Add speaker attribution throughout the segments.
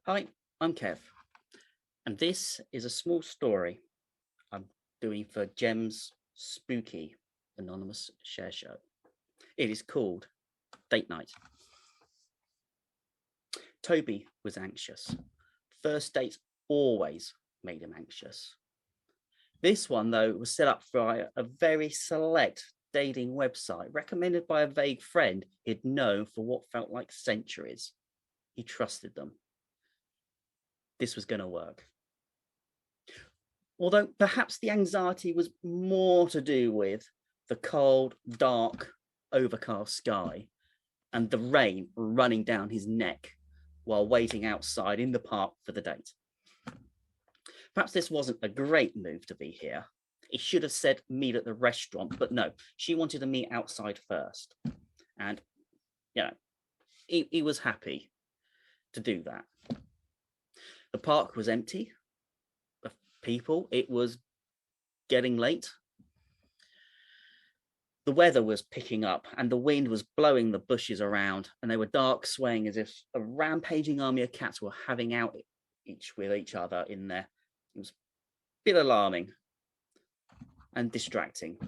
Speaker 1: Hi, I'm Kev, and this is a small story I'm doing for Gem's spooky anonymous share show. It is called Date Night. Toby was anxious. First dates always made him anxious. This one, though, was set up via a very select dating website recommended by a vague friend he'd known for what felt like centuries. He trusted them. This was going to work. Although perhaps the anxiety was more to do with the cold, dark, overcast sky and the rain running down his neck while waiting outside in the park for the date. Perhaps this wasn't a great move to be here. He should have said meet at the restaurant, but no, she wanted to meet outside first. And, he was happy to do that. The park was empty of people. It was getting late. The weather was picking up and the wind was blowing the bushes around, and they were dark, swaying as if a rampaging army of cats were having out with each other in there. It was a bit alarming and distracting.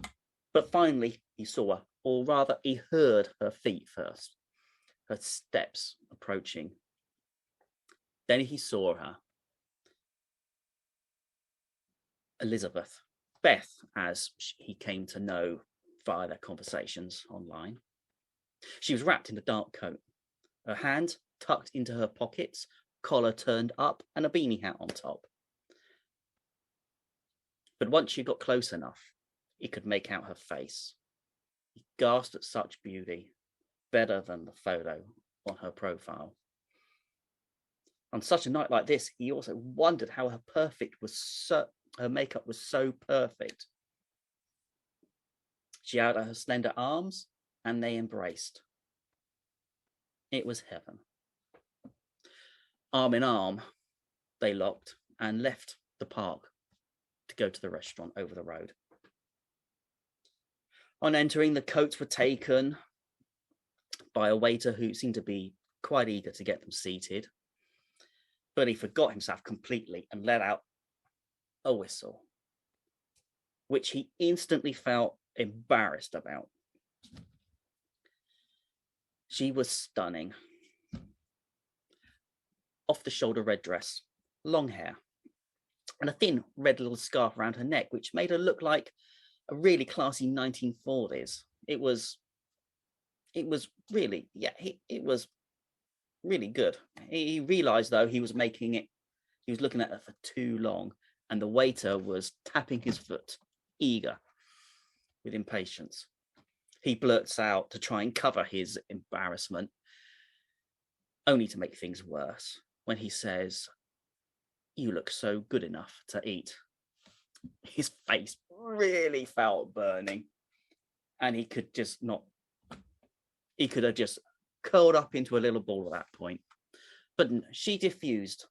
Speaker 1: But finally he saw her, or rather he heard her feet first, her steps approaching. Then he saw her. Elizabeth, Beth, as he came to know via their conversations online. She was wrapped in a dark coat, her hands tucked into her pockets, collar turned up, and a beanie hat on top. But once you got close enough, he could make out her face. He gasped at such beauty, better than the photo on her profile. On such a night like this, he also wondered how her makeup was so perfect. She held out her slender arms, and they embraced. It was heaven. Arm in arm, they locked and left the park to go to the restaurant over the road. On entering, the coats were taken by a waiter who seemed to be quite eager to get them seated. But he forgot himself completely and let out a whistle, which he instantly felt embarrassed about. She was stunning. Off-the-shoulder red dress, long hair, and a thin red little scarf around her neck, which made her look like a really classy 1940s. It was really good. He realized, though, he was looking at her for too long, and the waiter was tapping his foot, eager with impatience. He blurts out to try and cover his embarrassment, only to make things worse when he says, "You look so good enough to eat." His face really felt burning, and he could have just curled up into a little ball at that point. But she diffused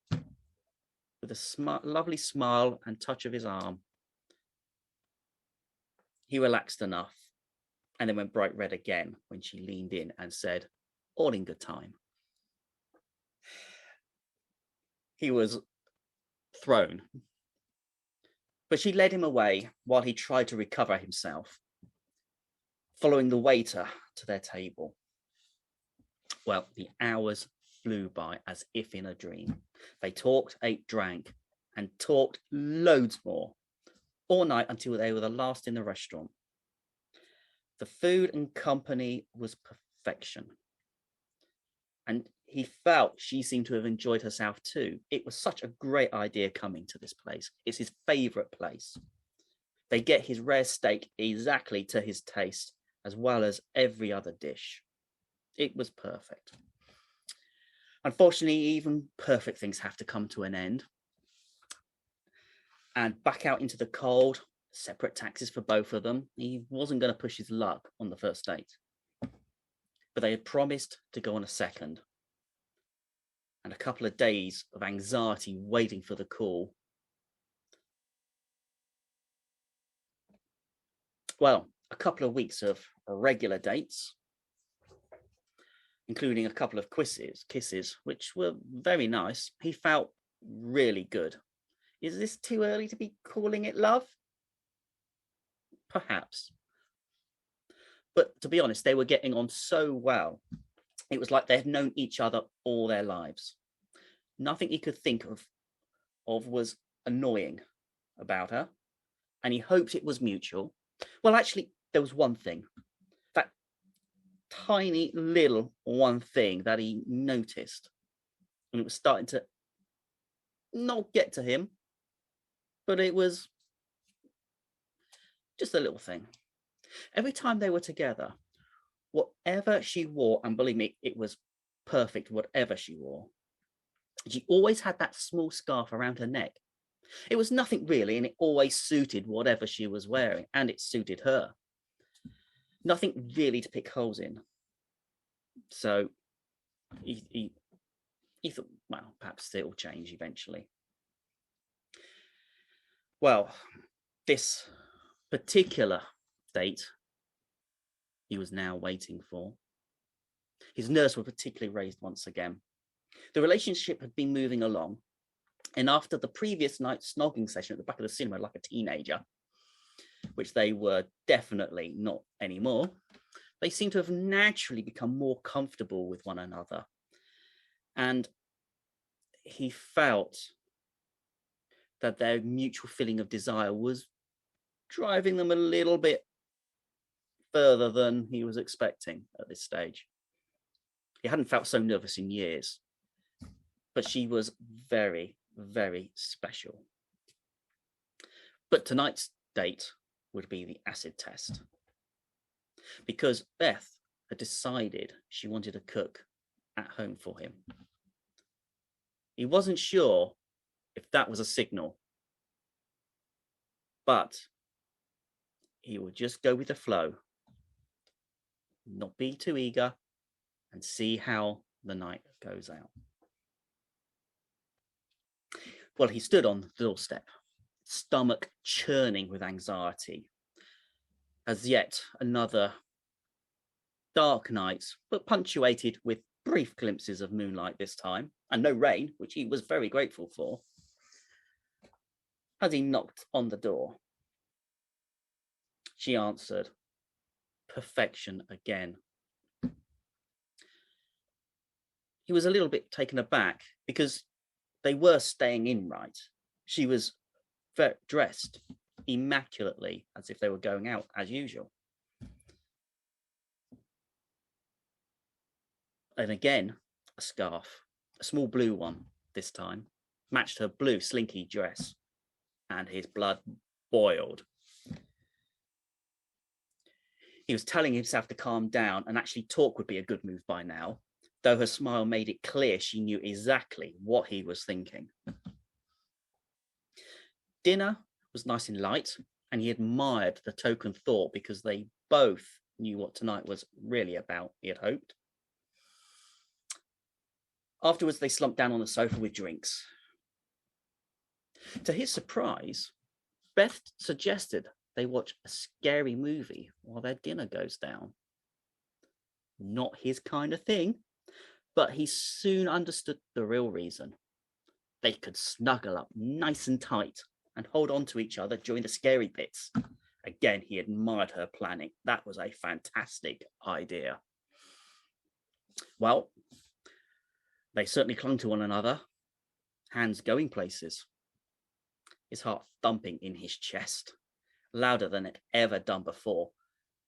Speaker 1: with a lovely smile and touch of his arm. He relaxed enough and then went bright red again when she leaned in and said, "All in good time." He was thrown, but she led him away while he tried to recover himself, following the waiter to their table. Well, the hours flew by as if in a dream. They talked, ate, drank, and talked loads more, all night until they were the last in the restaurant. The food and company was perfection, and he felt she seemed to have enjoyed herself too. It was such a great idea coming to this place. It's his favourite place. They get his rare steak exactly to his taste, as well as every other dish. It was perfect. Unfortunately, even perfect things have to come to an end. And back out into the cold, separate taxis for both of them. He wasn't going to push his luck on the first date. But they had promised to go on a second. And a couple of days of anxiety waiting for the call. Well, a couple of weeks of regular dates. including a couple of kisses, which were very nice. He felt really good. Is this too early to be calling it love? Perhaps. But to be honest, they were getting on so well. It was like they had known each other all their lives. Nothing he could think of was annoying about her, and he hoped it was mutual. Well, actually, there was one thing, that tiny little one thing that he noticed, and it was starting to not get to him, but it was just a little thing. Every time they were together, whatever she wore, and believe me, it was perfect, whatever she wore, she always had that small scarf around her neck. It was nothing really, and it always suited whatever she was wearing, and it suited her. Nothing really to pick holes in. So he thought, well, perhaps it'll change eventually. Well, this particular date he was now waiting for, his nerves were particularly raised once again. The relationship had been moving along, and after the previous night's snogging session at the back of the cinema like a teenager, which they were definitely not anymore, they seemed to have naturally become more comfortable with one another. And he felt that their mutual feeling of desire was driving them a little bit further than he was expecting at this stage. He hadn't felt so nervous in years, but she was very, very special. But tonight's date would be the acid test, because Beth had decided she wanted to cook at home for him. He wasn't sure if that was a signal, but he would just go with the flow, not be too eager, and see how the night goes out. Well, he stood on the doorstep, stomach churning with anxiety, as yet another dark night, but punctuated with brief glimpses of moonlight this time, and no rain, which he was very grateful for, as he knocked on the door. She answered, perfection again. He was a little bit taken aback because they were staying in right. She was dressed immaculately as if they were going out as usual. And again, a scarf, a small blue one this time, matched her blue slinky dress, and his blood boiled. He was telling himself to calm down, and actually talk would be a good move by now, though her smile made it clear she knew exactly what he was thinking. Dinner was nice and light, and he admired the token thought because they both knew what tonight was really about, he had hoped. Afterwards, they slumped down on the sofa with drinks. To his surprise, Beth suggested they watch a scary movie while their dinner goes down. Not his kind of thing, but he soon understood the real reason. They could snuggle up nice and tight and hold on to each other during the scary bits. Again, he admired her planning. That was a fantastic idea. Well, they certainly clung to one another, hands going places. His heart thumping in his chest, louder than it ever done before.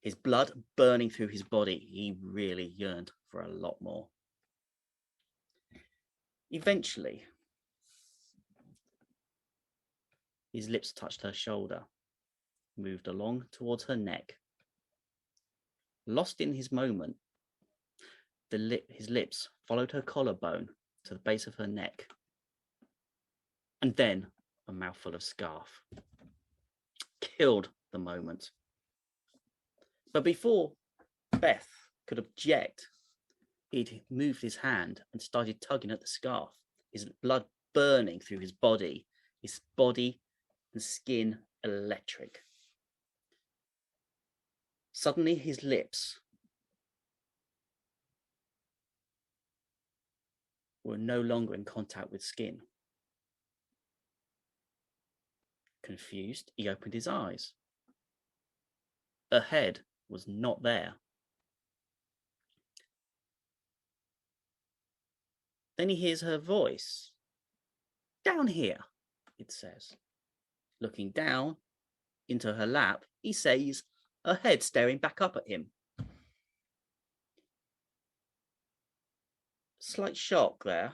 Speaker 1: His blood burning through his body. He really yearned for a lot more. Eventually, his lips touched her shoulder, moved along towards her neck. Lost in his moment, his lips followed her collarbone to the base of her neck, and then a mouthful of scarf. Killed the moment. But before Beth could object, he'd moved his hand and started tugging at the scarf, his blood burning through his body and skin electric. Suddenly his lips were no longer in contact with skin. Confused, he opened his eyes. Her head was not there. Then he hears her voice. Down here, it says. Looking down into her lap, he sees her head staring back up at him. Slight shock there.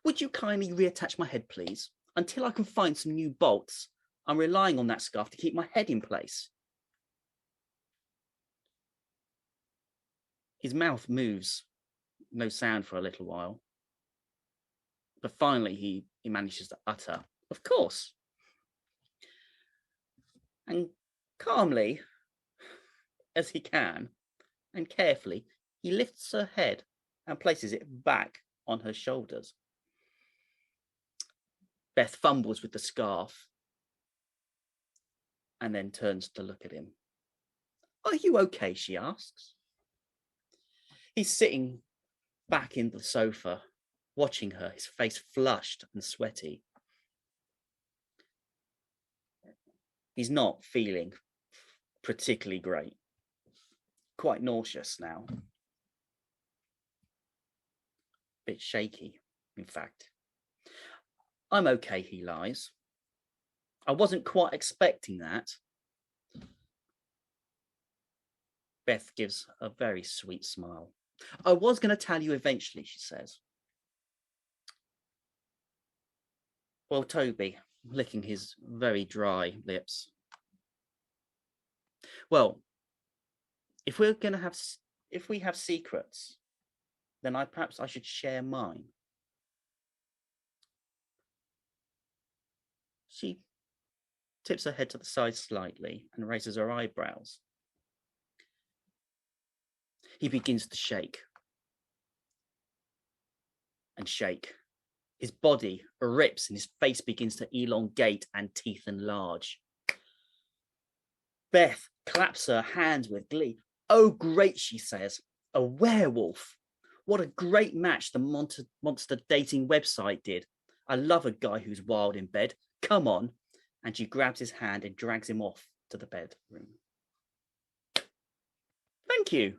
Speaker 1: Would you kindly reattach my head, please? Until I can find some new bolts, I'm relying on that scarf to keep my head in place. His mouth moves, no sound for a little while. But finally, he manages to utter, of course. And calmly, as he can, and carefully, he lifts her head and places it back on her shoulders. Beth fumbles with the scarf and then turns to look at him. Are you okay? She asks. He's sitting back in the sofa, watching her, his face flushed and sweaty. He's not feeling particularly great. Quite nauseous now. Bit shaky, in fact. I'm okay, he lies. I wasn't quite expecting that. Beth gives a very sweet smile. I was going to tell you eventually, she says. Well, Toby, licking his very dry lips. Well, if we have secrets, then perhaps I should share mine. She tips her head to the side slightly and raises her eyebrows. He begins to shake and shake. His body rips and his face begins to elongate and teeth enlarge. Beth claps her hands with glee. Oh, great, she says. A werewolf. What a great match the monster dating website did. I love a guy who's wild in bed. Come on. And she grabs his hand and drags him off to the bedroom. Thank you.